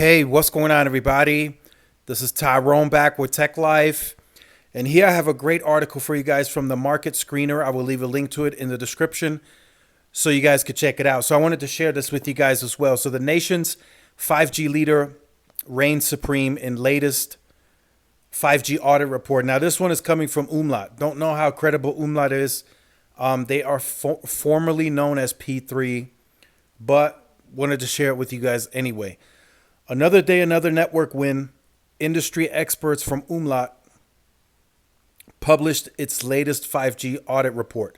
Hey, what's going on, everybody? This is Tyrone back with Tech Life. And here I have a great article for you guys from the Market Screener. I will leave a link to it in the description so you guys could check it out. So I wanted to share this with you guys as well. So the nation's 5G leader reigns supreme in latest 5G audit report. Now, this one is coming from Umlaut. Don't know how credible Umlaut is. They are formerly known as P3, but wanted to share it with you guys anyway. Another day, another network win. Industry experts from Umlaut published its latest 5G audit report.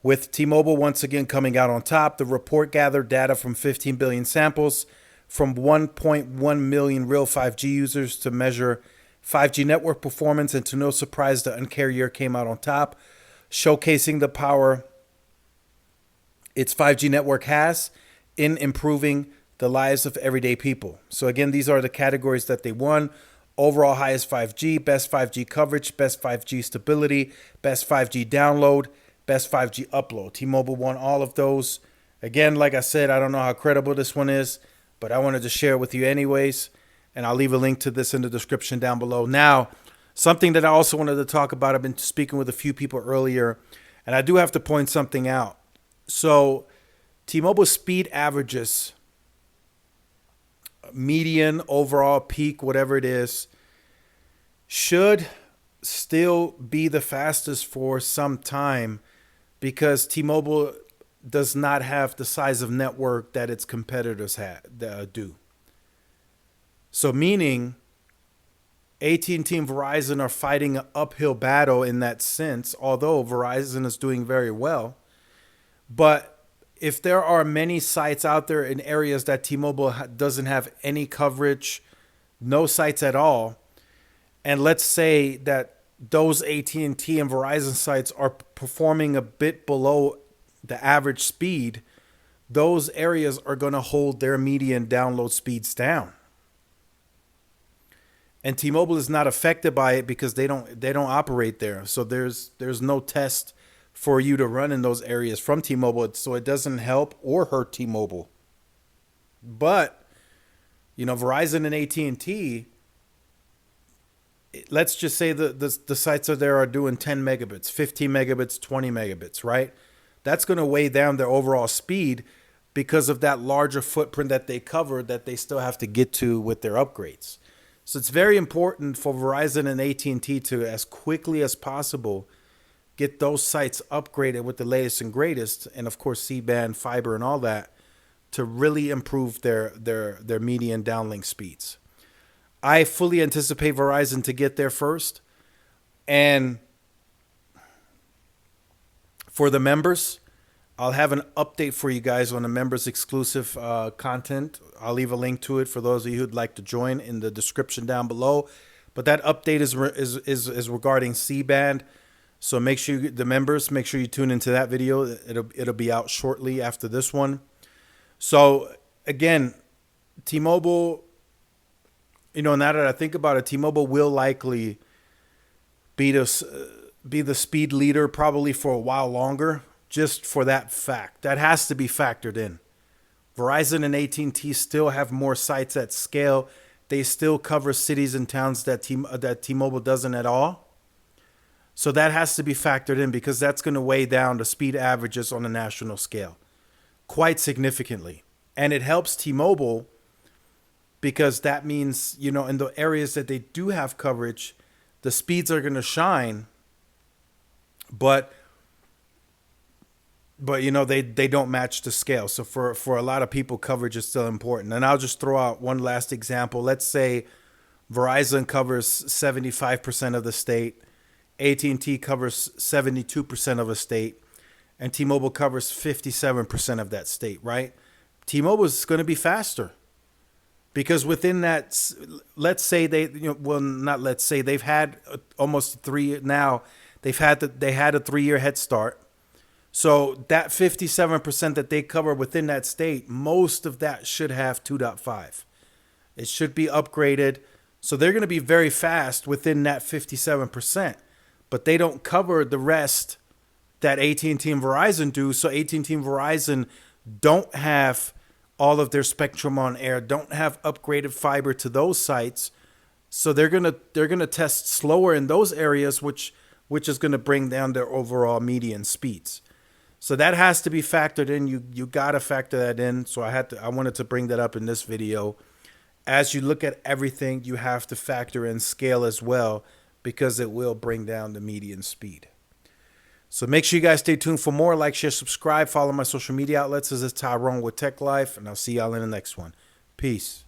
With T-Mobile once again coming out on top, the report gathered data from 15 billion samples from 1.1 million real 5G users to measure 5G network performance, and to no surprise, the Un-carrier came out on top, showcasing the power its 5G network has in improving the lives of everyday people. So again, these are the categories that they won. Overall highest 5G, best 5G coverage, best 5G stability, best 5G download, best 5G upload. T-Mobile won all of those. Again, like I said, I don't know how credible this one is, but I wanted to share it with you anyways. And I'll leave a link to this in the description down below. Now, something that I also wanted to talk about, I've been speaking with a few people earlier, and I do have to point something out. So T-Mobile speed averages, median, overall, peak, whatever it is, should still be the fastest for some time because T-Mobile does not have the size of network that its competitors do. So meaning AT&T and Verizon are fighting an uphill battle in that sense, although Verizon is doing very well. But if there are many sites out there in areas that T-Mobile doesn't have any coverage, no sites at all, and let's say that those AT&T and Verizon sites are performing a bit below the average speed, those areas are going to hold their median download speeds down. And T-Mobile is not affected by it because they don't operate there. So there's no test for you to run in those areas from T-Mobile, so it doesn't help or hurt T-Mobile. But Verizon and AT&T, let's just say the sites are doing 10 megabits, 15 megabits, 20 megabits, right? That's going to weigh down their overall speed because of that larger footprint that they cover that they still have to get to with their upgrades. So it's very important for Verizon and AT&T to, as quickly as possible, get those sites upgraded with the latest and greatest, and of course C-band, fiber, and all that, to really improve their median downlink speeds. I fully anticipate Verizon to get there first. And for the members, I'll have an update for you guys on the members exclusive content. I'll leave a link to it for those of you who'd like to join in the description down below. But that update is regarding C-band. So make sure make sure you tune into that video. It'll be out shortly after this one. So again, T-Mobile, now that I think about it, T-Mobile will likely be the speed leader probably for a while longer, just for that fact. That has to be factored in. Verizon and AT&T still have more sites at scale. They still cover cities and towns that T-Mobile doesn't at all. So that has to be factored in because that's going to weigh down the speed averages on a national scale quite significantly. And it helps T-Mobile because that means, in the areas that they do have coverage, the speeds are going to shine, but they don't match the scale. So for a lot of people, coverage is still important. And I'll just throw out one last example. Let's say Verizon covers 75% of the state, AT&T covers 72% of a state, and T-Mobile covers 57% of that state, right? T-Mobile is going to be faster because within that, let's say they've had almost 3 now. They had a 3-year head start. So that 57% that they cover within that state, most of that should have 2.5. It should be upgraded. So they're going to be very fast within that 57%. But they don't cover the rest that AT&T and Verizon do. So AT&T and Verizon don't have all of their Spectrum on Air don't have upgraded fiber to those sites. So they're gonna test slower in those areas, which is gonna bring down their overall median speeds. So that has to be factored in. You gotta factor that in. So I wanted to bring that up in this video. As you look at everything, you have to factor in scale as well, because it will bring down the median speed. So make sure you guys stay tuned for more. Like, share, subscribe, follow my social media outlets. This is Tyrone with Tech Life, and I'll see y'all in the next one. Peace.